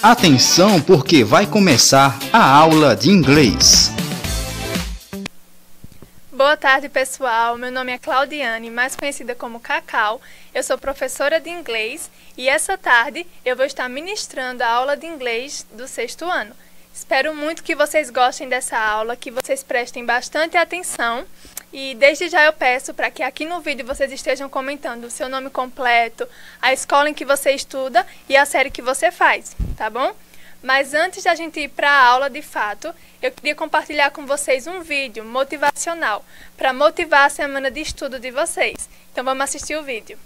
Atenção, porque vai começar a aula de inglês. Boa tarde, pessoal. Meu nome é Claudiane, mais conhecida como Cacau. Eu sou professora de inglês e essa tarde eu vou estar ministrando a aula de inglês do 6º ano. Espero muito que vocês gostem dessa aula, que vocês prestem bastante atenção. E desde já eu peço para que aqui no vídeo vocês estejam comentando o seu nome completo, a escola em que você estuda e a série que você faz, tá bom? Mas antes da gente ir para a aula de fato, eu queria compartilhar com vocês um vídeo motivacional para motivar a semana de estudo de vocês. Então vamos assistir o vídeo.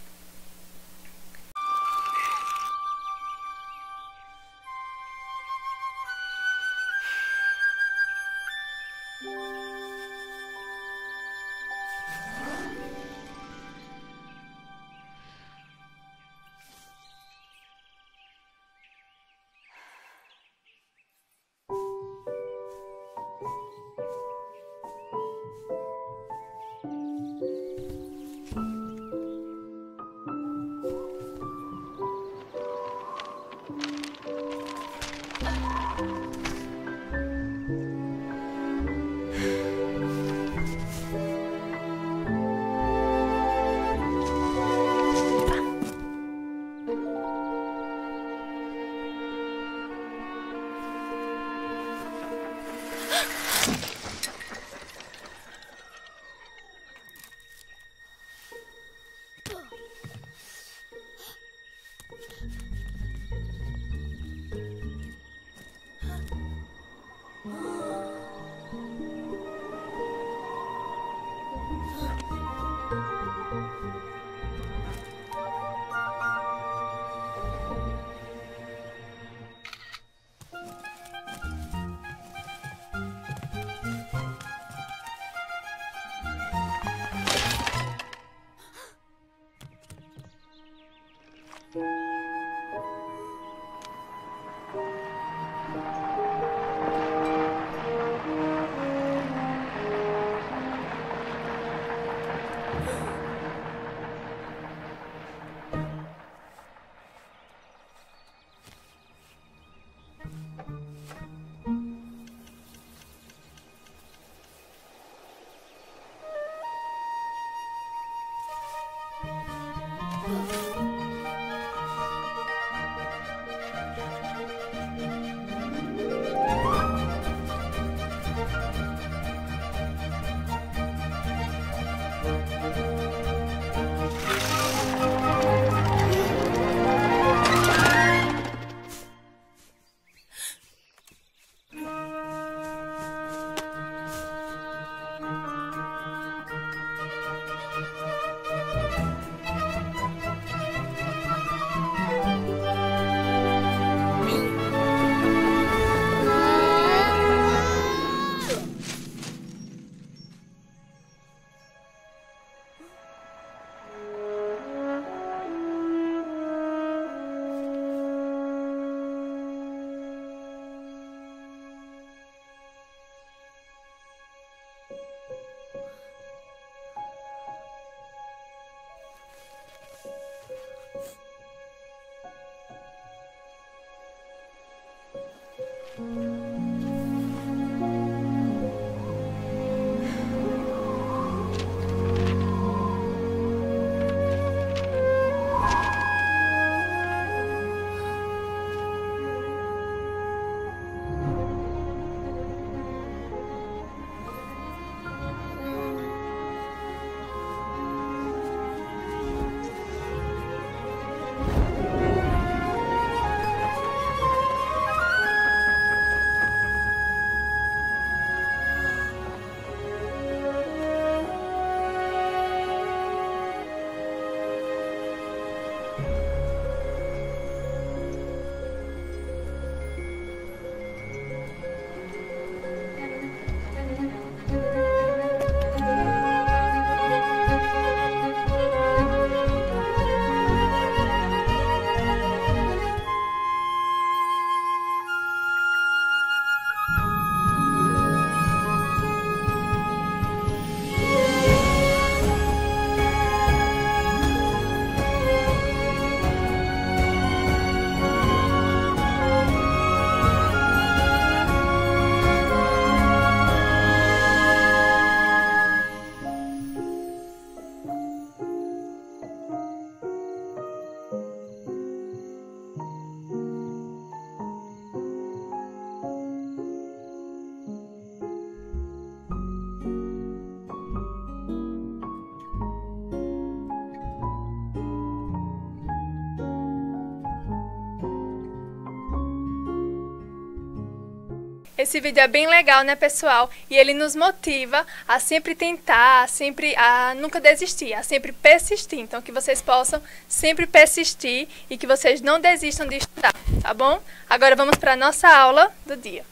Esse vídeo é bem legal, né, pessoal? E ele nos motiva a sempre tentar, a nunca desistir, a sempre persistir. Então, que vocês possam sempre persistir e que vocês não desistam de estudar, tá bom? Agora vamos para a nossa aula do dia.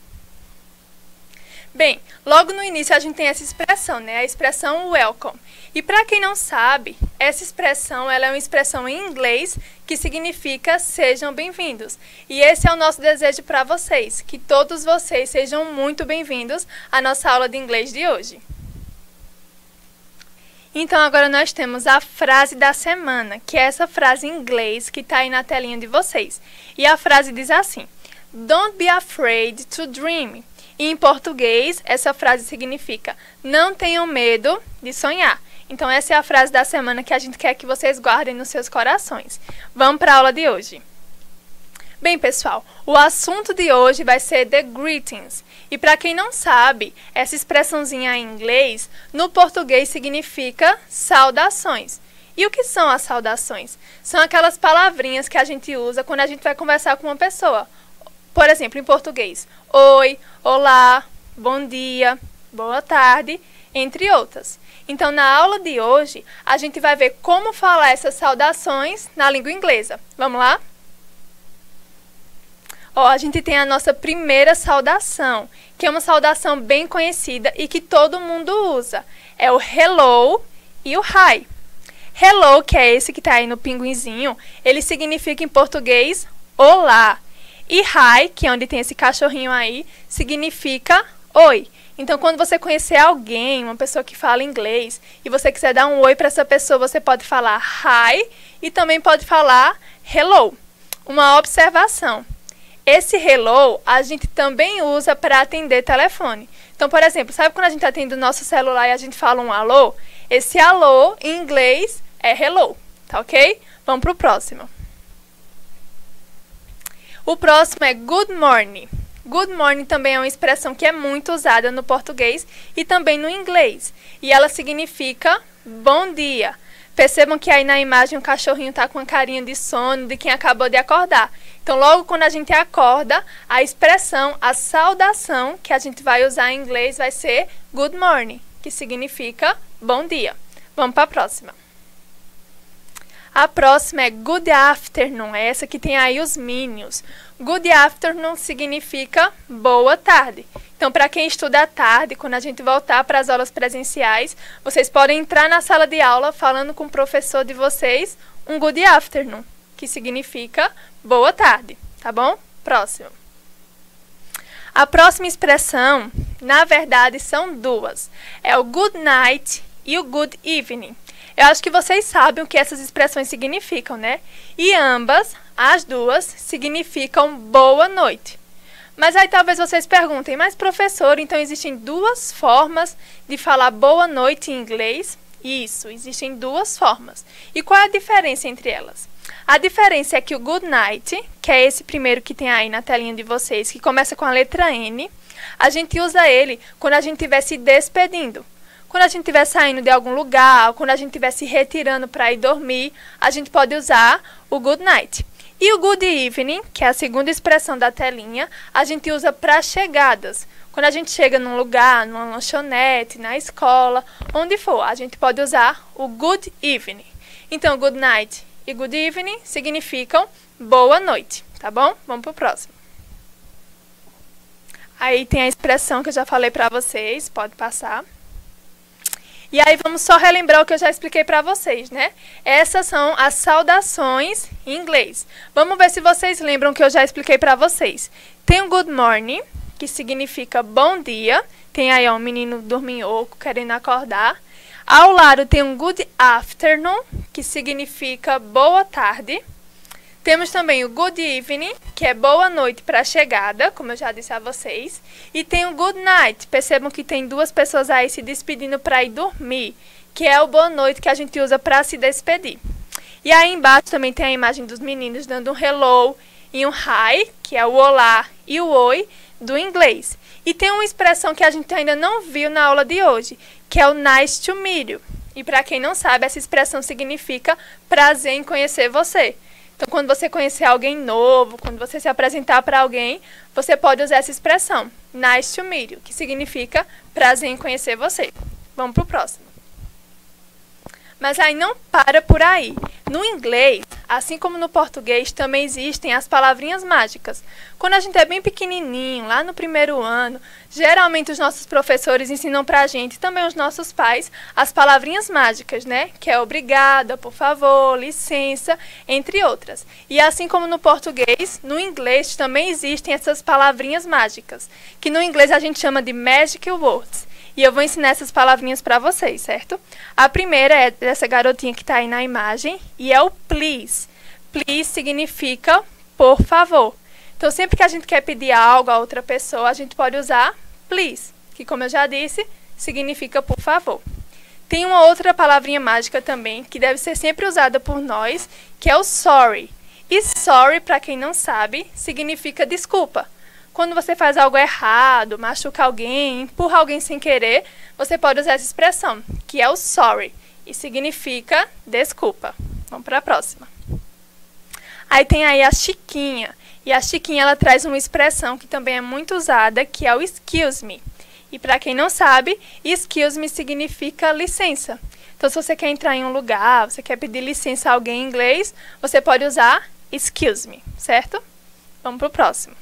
Bem, logo no início a gente tem essa expressão, né? A expressão welcome. E para quem não sabe, essa expressão ela é uma expressão em inglês que significa sejam bem-vindos. E esse é o nosso desejo para vocês, que todos vocês sejam muito bem-vindos à nossa aula de inglês de hoje. Então agora nós temos a frase da semana, que é essa frase em inglês que está aí na telinha de vocês. E a frase diz assim: Don't be afraid to dream. E em português, essa frase significa não tenham medo de sonhar. Então, essa é a frase da semana que a gente quer que vocês guardem nos seus corações. Vamos para a aula de hoje. Bem, pessoal, o assunto de hoje vai ser the greetings. E para quem não sabe, essa expressãozinha em inglês, no português significa saudações. E o que são as saudações? São aquelas palavrinhas que a gente usa quando a gente vai conversar com uma pessoa. Por exemplo, em português, oi, olá, bom dia, boa tarde, entre outras. Então, na aula de hoje, a gente vai ver como falar essas saudações na língua inglesa. Vamos lá? Ó, a gente tem a nossa primeira saudação, que é uma saudação bem conhecida e que todo mundo usa. É o hello e o hi. Hello, que é esse que está aí no pinguinzinho, ele significa em português olá. E hi, que é onde tem esse cachorrinho aí, significa oi. Então, quando você conhecer alguém, uma pessoa que fala inglês, e você quiser dar um oi para essa pessoa, você pode falar hi e também pode falar hello. Uma observação. Esse hello, a gente também usa para atender telefone. Então, por exemplo, sabe quando a gente atende o nosso celular e a gente fala um alô? Esse alô, em inglês, é hello, tá ok? Vamos para o próximo. O próximo é good morning. Good morning também é uma expressão que é muito usada no português e também no inglês. E ela significa bom dia. Percebam que aí na imagem o cachorrinho está com uma carinha de sono de quem acabou de acordar. Então, logo quando a gente acorda, a expressão, a saudação que a gente vai usar em inglês vai ser good morning, que significa bom dia. Vamos para a próxima. A próxima é good afternoon, é essa que tem aí os minions. Good afternoon significa boa tarde. Então, para quem estuda à tarde, quando a gente voltar para as aulas presenciais, vocês podem entrar na sala de aula falando com o professor de vocês um good afternoon, que significa boa tarde, tá bom? Próximo. A próxima expressão, na verdade, são duas. É o good night e o good evening. Eu acho que vocês sabem o que essas expressões significam, né? E ambas, as duas, significam boa noite. Mas aí talvez vocês perguntem, mas professor, então existem duas formas de falar boa noite em inglês? Isso, existem duas formas. E qual é a diferença entre elas? A diferença é que o good night, que é esse primeiro que tem aí na telinha de vocês, que começa com a letra N, a gente usa ele quando a gente estiver se despedindo. Quando a gente estiver saindo de algum lugar, ou quando a gente estiver se retirando para ir dormir, a gente pode usar o good night. E o good evening, que é a segunda expressão da telinha, a gente usa para chegadas. Quando a gente chega num lugar, numa lanchonete, na escola, onde for, a gente pode usar o good evening. Então, good night e good evening significam boa noite, tá bom? Vamos para o próximo. Aí tem a expressão que eu já falei para vocês, pode passar. E aí vamos só relembrar o que eu já expliquei para vocês, né? Essas são as saudações em inglês. Vamos ver se vocês lembram o que eu já expliquei para vocês. Tem o good morning, que significa bom dia. Tem aí ó, um menino dorminhoco querendo acordar. Ao lado tem um good afternoon, que significa boa tarde. Temos também o good evening, que é boa noite para a chegada, como eu já disse a vocês. E tem o good night, percebam que tem duas pessoas aí se despedindo para ir dormir, que é o boa noite que a gente usa para se despedir. E aí embaixo também tem a imagem dos meninos dando um hello e um hi, que é o olá e o oi do inglês. E tem uma expressão que a gente ainda não viu na aula de hoje, que é o nice to meet you. E para quem não sabe, essa expressão significa prazer em conhecer você. Então, quando você conhecer alguém novo, quando você se apresentar para alguém, você pode usar essa expressão, nice to meet you, que significa prazer em conhecer você. Vamos para o próximo. Mas aí não para por aí. No inglês, assim como no português, também existem as palavrinhas mágicas. Quando a gente é bem pequenininho, lá no primeiro ano, geralmente os nossos professores ensinam pra gente, também os nossos pais, as palavrinhas mágicas, né? Que é obrigada, por favor, licença, entre outras. E assim como no português, no inglês também existem essas palavrinhas mágicas, que no inglês a gente chama de magic words. E eu vou ensinar essas palavrinhas para vocês, certo? A primeira é dessa garotinha que está aí na imagem, e é o please. Please significa por favor. Então, sempre que a gente quer pedir algo a outra pessoa, a gente pode usar please, que, como eu já disse, significa por favor. Tem uma outra palavrinha mágica também, que deve ser sempre usada por nós, que é o sorry. E sorry, para quem não sabe, significa desculpa. Quando você faz algo errado, machuca alguém, empurra alguém sem querer, você pode usar essa expressão, que é o sorry, e significa desculpa. Vamos para a próxima. Aí tem aí a Chiquinha, e a Chiquinha ela traz uma expressão que também é muito usada, que é o excuse me. E para quem não sabe, excuse me significa licença. Então, se você quer entrar em um lugar, você quer pedir licença a alguém em inglês, você pode usar excuse me, certo? Vamos para o próximo.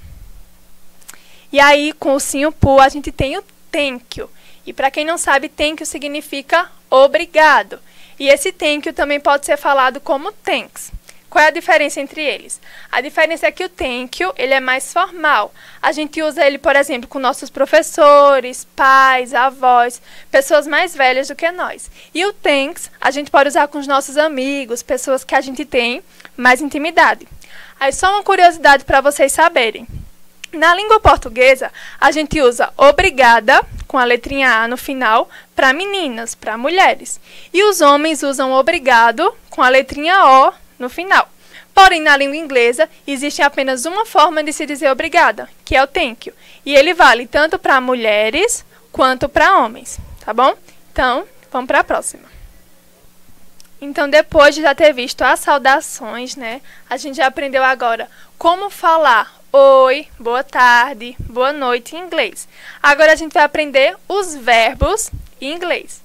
E aí, com o ursinho Pooh, a gente tem o thank you. E para quem não sabe, thank you significa obrigado. E esse thank you também pode ser falado como thanks. Qual é a diferença entre eles? A diferença é que o thank you, ele é mais formal. A gente usa ele, por exemplo, com nossos professores, pais, avós, pessoas mais velhas do que nós. E o thanks, a gente pode usar com os nossos amigos, pessoas que a gente tem mais intimidade. Aí, só uma curiosidade para vocês saberem. Na língua portuguesa, a gente usa obrigada, com a letrinha A no final, para meninas, para mulheres. E os homens usam obrigado, com a letrinha O no final. Porém, na língua inglesa, existe apenas uma forma de se dizer obrigada, que é o thank you. E ele vale tanto para mulheres quanto para homens, tá bom? Então, vamos para a próxima. Então, depois de já ter visto as saudações, né, a gente já aprendeu agora como falar oi, boa tarde, boa noite em inglês. Agora a gente vai aprender os verbos em inglês.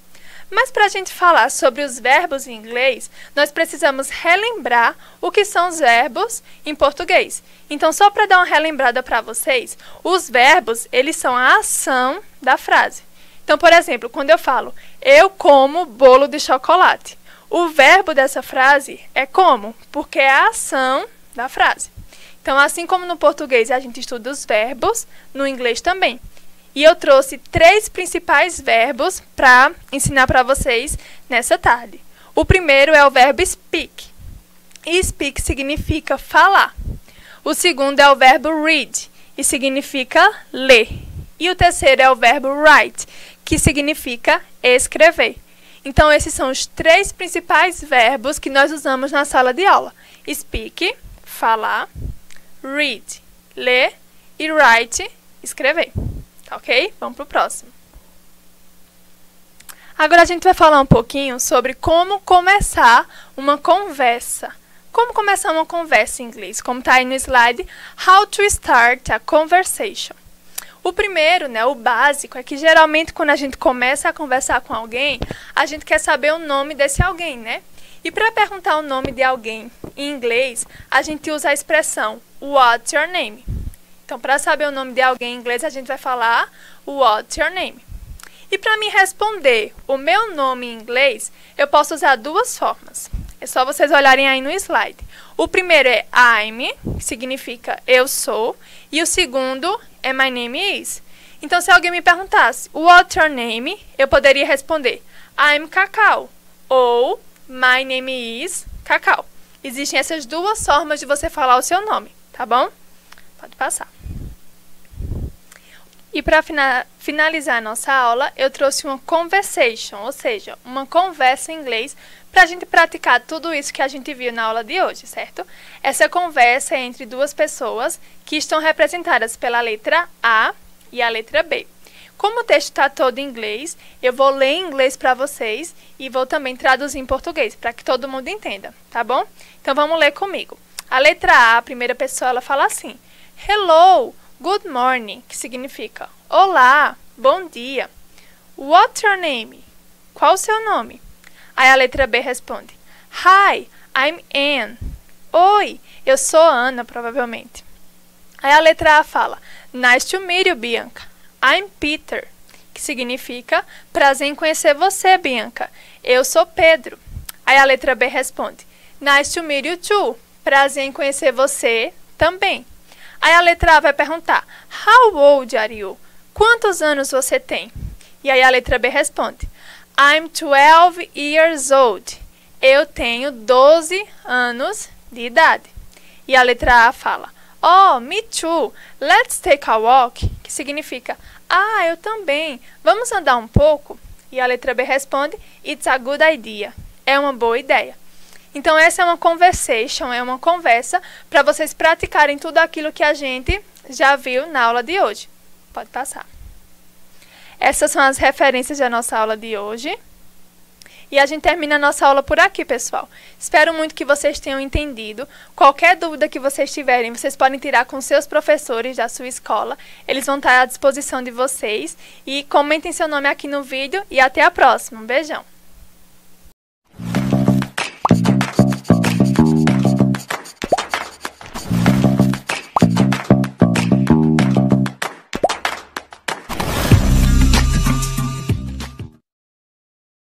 Mas para a gente falar sobre os verbos em inglês, nós precisamos relembrar o que são os verbos em português. Então, só para dar uma relembrada para vocês, os verbos, eles são a ação da frase. Então, por exemplo, quando eu falo, eu como bolo de chocolate, o verbo dessa frase é como, porque é a ação da frase. Então, assim como no português a gente estuda os verbos, no inglês também. E eu trouxe 3 principais verbos para ensinar para vocês nessa tarde. O primeiro é o verbo speak. E speak significa falar. O segundo é o verbo read, e significa ler. E o terceiro é o verbo write, que significa escrever. Então, esses são os 3 principais verbos que nós usamos na sala de aula. Speak, falar, read, ler, e write, escrever. Tá ok? Vamos para o próximo. Agora a gente vai falar um pouquinho sobre como começar uma conversa. Como começar uma conversa em inglês? Como está aí no slide, How to start a conversation. O primeiro, né, o básico, é que geralmente quando a gente começa a conversar com alguém, a gente quer saber o nome desse alguém, né? E para perguntar o nome de alguém em inglês, a gente usa a expressão What's your name? Então, para saber o nome de alguém em inglês, a gente vai falar What's your name? E para me responder o meu nome em inglês, eu posso usar 2 formas. É só vocês olharem aí no slide. O primeiro é I'm, que significa eu sou, e o segundo é my name is. Então, se alguém me perguntasse What's your name? Eu poderia responder I'm Cacau ou My name is Cacau. Existem essas 2 formas de você falar o seu nome, tá bom? Pode passar. E para finalizar a nossa aula, eu trouxe uma conversation, ou seja, uma conversa em inglês, para a gente praticar tudo isso que a gente viu na aula de hoje, certo? Essa conversa é entre 2 pessoas que estão representadas pela letra A e a letra B. Como o texto está todo em inglês, eu vou ler em inglês para vocês e vou também traduzir em português, para que todo mundo entenda, tá bom? Então, vamos ler comigo. A letra A, a primeira pessoa, ela fala assim: Hello, good morning, que significa olá, bom dia. What's your name? Qual o seu nome? Aí a letra B responde: Hi, I'm Anne. Oi, eu sou Ana, provavelmente. Aí a letra A fala: Nice to meet you, Bianca. I'm Peter, que significa prazer em conhecer você, Bianca. Eu sou Pedro. Aí a letra B responde: Nice to meet you too. Prazer em conhecer você também. Aí a letra A vai perguntar: How old are you? Quantos anos você tem? E aí a letra B responde: I'm 12 years old. Eu tenho 12 anos de idade. E a letra A fala: Oh, me too. Let's take a walk. Que significa: Ah, eu também. Vamos andar um pouco? E a letra B responde: It's a good idea. É uma boa ideia. Então, essa é uma conversation, é uma conversa para vocês praticarem tudo aquilo que a gente já viu na aula de hoje. Pode passar. Essas são as referências da nossa aula de hoje. E a gente termina a nossa aula por aqui, pessoal. Espero muito que vocês tenham entendido. Qualquer dúvida que vocês tiverem, vocês podem tirar com seus professores da sua escola. Eles vão estar à disposição de vocês. E comentem seu nome aqui no vídeo e até a próxima. Um beijão!